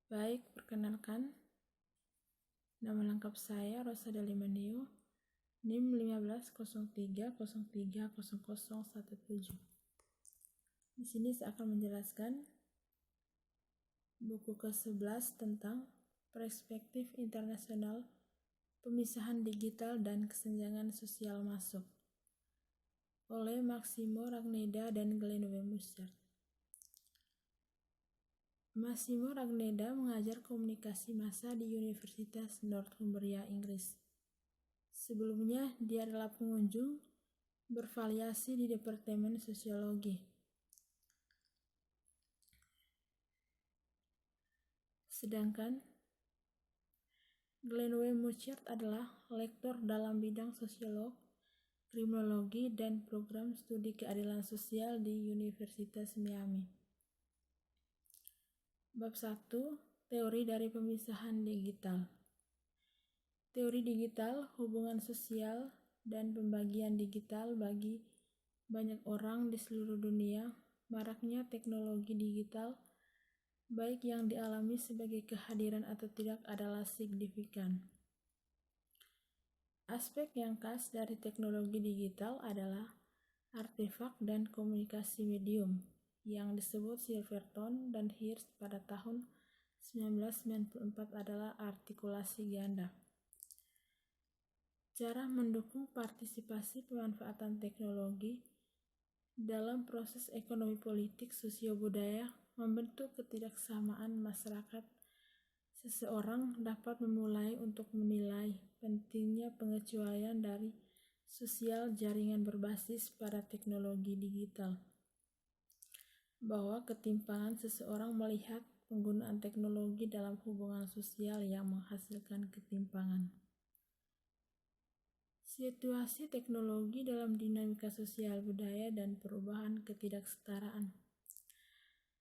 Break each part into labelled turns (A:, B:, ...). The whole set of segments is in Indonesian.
A: Baik, perkenalkan, nama lengkap saya Rosa Dalimanio, NIM 1503030017. Di sini saya akan menjelaskan buku ke-11 tentang Perspektif Internasional, Pemisahan Digital dan Kesenjangan Sosial Masuk oleh Massimo Ragneda dan Glenn W. Musert. Massimo Ragneda mengajar komunikasi massa di Universitas Northumbria, Inggris. Sebelumnya, dia adalah pengunjung bervariasi di Departemen Sosiologi. Sedangkan Glenn W. Musert adalah lektor dalam bidang sosiolog, kriminologi, dan program studi keadilan sosial di Universitas Miami. Bab 1. Teori dari pemisahan digital. Teori digital, hubungan sosial, dan pembagian digital bagi banyak orang di seluruh dunia. Maraknya teknologi digital, baik yang dialami sebagai kehadiran atau tidak, adalah signifikan. Aspek yang khas dari teknologi digital adalah artefak dan komunikasi medium, yang disebut Silverton dan Hirsch pada tahun 1994 adalah artikulasi ganda. Cara mendukung partisipasi pemanfaatan teknologi dalam proses ekonomi politik sosio-budaya membentuk ketidaksamaan masyarakat. Seseorang dapat memulai untuk menilai pentingnya pengecualian dari sosial jaringan berbasis pada teknologi digital, bahwa ketimpangan seseorang melihat penggunaan teknologi dalam hubungan sosial yang menghasilkan ketimpangan. Situasi teknologi dalam dinamika sosial budaya dan perubahan ketidaksetaraan.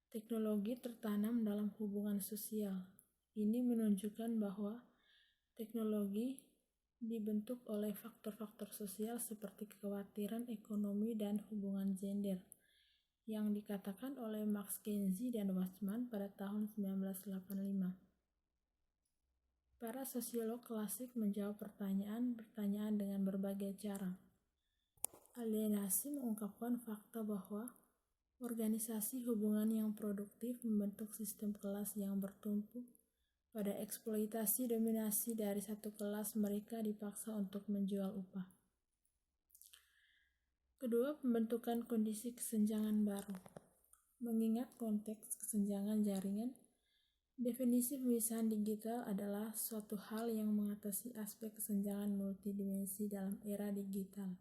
A: Teknologi tertanam dalam hubungan sosial. Ini menunjukkan bahwa teknologi dibentuk oleh faktor-faktor sosial seperti kekhawatiran ekonomi dan hubungan gender, yang dikatakan oleh McKinsey dan Wachtman pada tahun 1985. Para sosiolog klasik menjawab pertanyaan dengan berbagai cara. Alienasi mengungkapkan fakta bahwa organisasi hubungan yang produktif membentuk sistem kelas yang bertumpu pada eksploitasi dominasi dari satu kelas. Mereka dipaksa untuk menjual upah. Kedua, pembentukan kondisi kesenjangan baru. Mengingat konteks kesenjangan jaringan, definisi pemisahan digital adalah suatu hal yang mengatasi aspek kesenjangan multidimensi dalam era digital.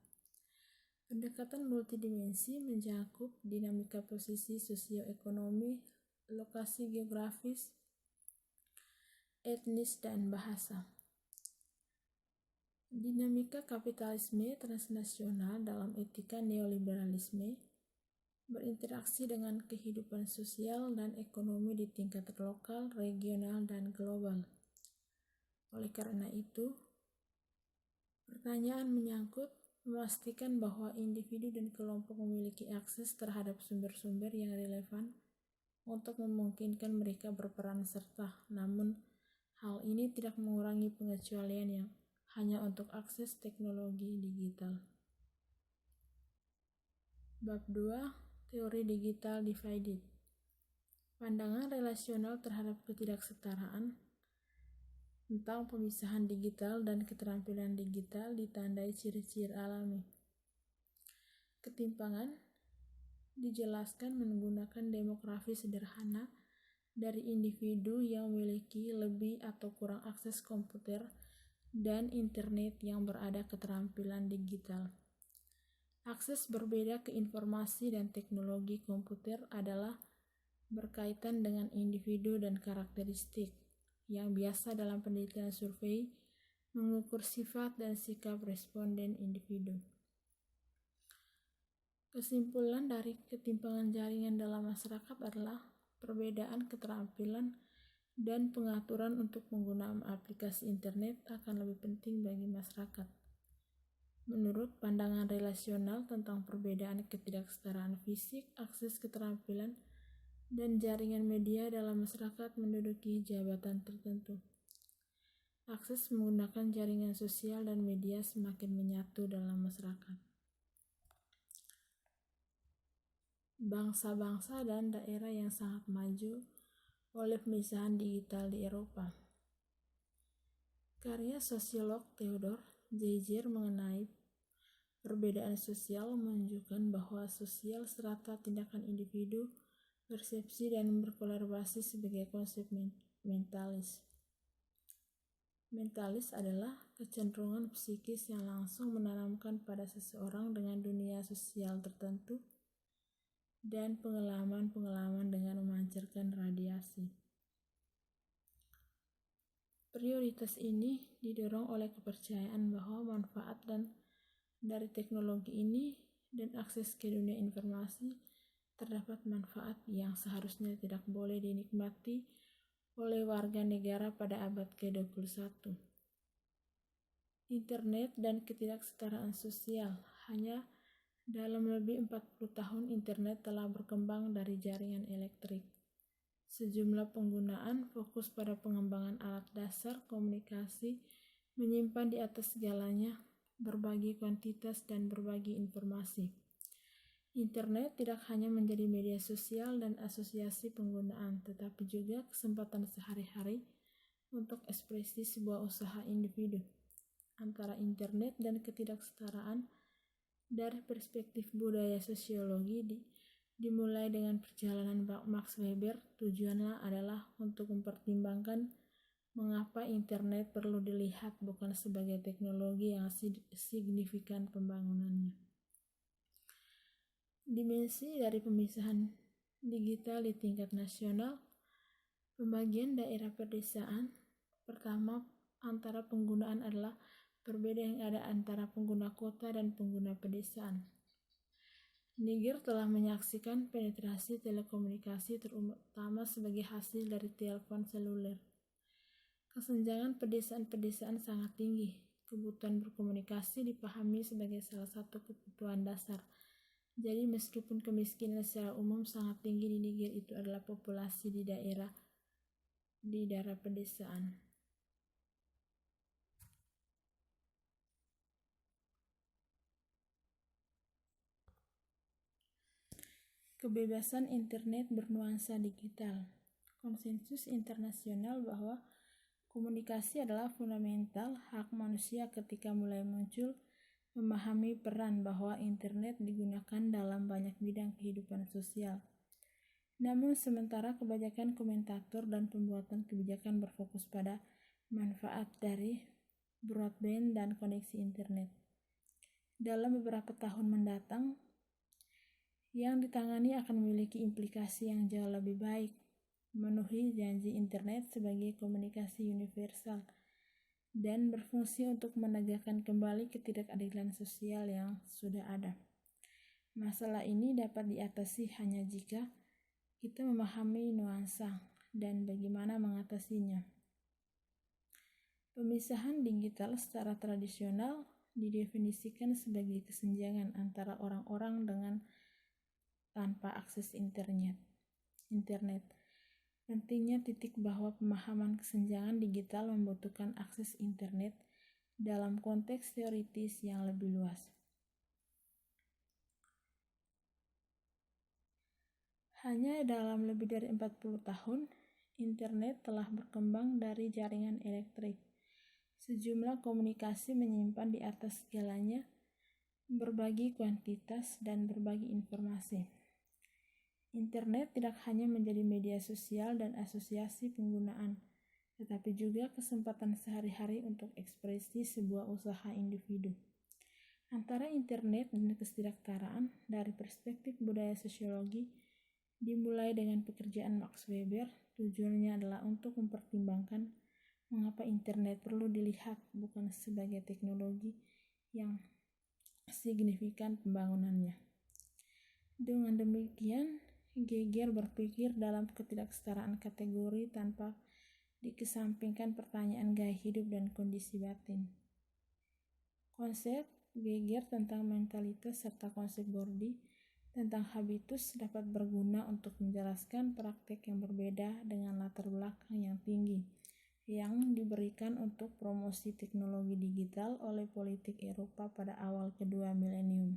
A: Pendekatan multidimensi mencakup dinamika posisi sosioekonomi, lokasi geografis, etnis, dan bahasa. Dinamika kapitalisme transnasional dalam etika neoliberalisme berinteraksi dengan kehidupan sosial dan ekonomi di tingkat lokal, regional, dan global. Oleh karena itu, pertanyaan menyangkut memastikan bahwa individu dan kelompok memiliki akses terhadap sumber-sumber yang relevan untuk memungkinkan mereka berperan serta, namun hal ini tidak mengurangi pengecualian yang hanya untuk akses teknologi digital. Bab 2. Teori Digital Divided. Pandangan relasional terhadap ketidaksetaraan tentang pemisahan digital dan keterampilan digital ditandai ciri-ciri alami. Ketimpangan dijelaskan menggunakan demografi sederhana dari individu yang memiliki lebih atau kurang akses komputer dan internet yang berada keterampilan digital. Akses berbeda ke informasi dan teknologi komputer adalah berkaitan dengan individu dan karakteristik yang biasa dalam penelitian survei mengukur sifat dan sikap responden individu. Kesimpulan dari ketimpangan jaringan dalam masyarakat adalah perbedaan keterampilan dan pengaturan untuk penggunaan aplikasi internet akan lebih penting bagi masyarakat. Menurut pandangan relasional tentang perbedaan ketidaksetaraan fisik, akses keterampilan dan jaringan media dalam masyarakat menduduki jabatan tertentu. Akses menggunakan jaringan sosial dan media semakin menyatu dalam masyarakat. Bangsa-bangsa dan daerah yang sangat maju oleh pemisahan digital di Eropa. Karya sosiolog Theodor Dreiser mengenai perbedaan sosial menunjukkan bahwa sosial serata tindakan individu, persepsi, dan berkolaborasi sebagai konsep mentalis. Mentalis adalah kecenderungan psikis yang langsung menanamkan pada seseorang dengan dunia sosial tertentu dan pengalaman-pengalaman dengan memancarkan radiasi. Prioritas ini didorong oleh kepercayaan bahwa manfaat dari teknologi ini dan akses ke dunia informasi terdapat manfaat yang seharusnya tidak boleh dinikmati oleh warga negara pada abad ke-21. Internet dan ketidaksetaraan sosial. Hanya dalam lebih 40 tahun internet telah berkembang dari jaringan elektrik. Sejumlah penggunaan fokus pada pengembangan alat dasar komunikasi, menyimpan di atas segalanya, berbagi kuantitas dan berbagi informasi. Internet tidak hanya menjadi media sosial dan asosiasi penggunaan, tetapi juga kesempatan sehari-hari untuk ekspresi sebuah usaha individu. Antara internet dan ketidaksetaraan dari perspektif budaya sosiologi dimulai dengan perjalanan Max Weber. Tujuannya adalah untuk mempertimbangkan mengapa internet perlu dilihat bukan sebagai teknologi yang signifikan pembangunannya. Dimensi dari pemisahan digital di tingkat nasional. Pembagian daerah pedesaan. Pertama, antara penggunaan adalah perbedaan yang ada antara pengguna kota dan pengguna pedesaan. Niger telah menyaksikan penetrasi telekomunikasi terutama sebagai hasil dari telepon seluler. Kesenjangan pedesaan-pedesaan sangat tinggi. Kebutuhan berkomunikasi dipahami sebagai salah satu kebutuhan dasar. Jadi meskipun kemiskinan secara umum sangat tinggi di Niger, itu adalah populasi di daerah pedesaan. Kebebasan internet bernuansa digital. Konsensus internasional bahwa komunikasi adalah fundamental hak manusia ketika mulai muncul memahami peran bahwa internet digunakan dalam banyak bidang kehidupan sosial. Namun sementara kebanyakan komentator dan pembuatan kebijakan berfokus pada manfaat dari broadband dan koneksi internet. Dalam beberapa tahun mendatang, yang ditangani akan memiliki implikasi yang jauh lebih baik, memenuhi janji internet sebagai komunikasi universal, dan berfungsi untuk menegakkan kembali ketidakadilan sosial yang sudah ada. Masalah ini dapat diatasi hanya jika kita memahami nuansa dan bagaimana mengatasinya. Pemisahan digital secara tradisional didefinisikan sebagai kesenjangan antara orang-orang dengan tanpa akses internet. Pentingnya titik bahwa pemahaman kesenjangan digital membutuhkan akses internet dalam konteks teoritis yang lebih luas. Hanya dalam lebih dari 40 tahun, internet telah berkembang dari jaringan elektrik. Sejumlah komunikasi menyimpan di atas segalanya, berbagi kuantitas, dan berbagi informasi. Internet tidak hanya menjadi media sosial dan asosiasi penggunaan, tetapi juga kesempatan sehari-hari untuk ekspresi sebuah usaha individu. Antara internet dan ketidaksetaraan dari perspektif budaya sosiologi dimulai dengan pekerjaan Max Weber. Tujuannya adalah untuk mempertimbangkan mengapa internet perlu dilihat bukan sebagai teknologi yang signifikan pembangunannya. Dengan demikian, Geiger berpikir dalam ketidaksetaraan kategori tanpa dikesampingkan pertanyaan gaya hidup dan kondisi batin. Konsep Geiger tentang mentalitas serta konsep Bordi tentang habitus dapat berguna untuk menjelaskan praktik yang berbeda dengan latar belakang yang tinggi yang diberikan untuk promosi teknologi digital oleh politik Eropa pada awal kedua milenium.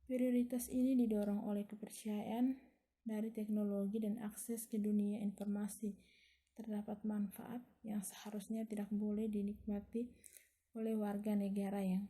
A: Prioritas ini didorong oleh kepercayaan dari teknologi dan akses ke dunia informasi. Terdapat manfaat yang seharusnya tidak boleh dinikmati oleh warga negara yang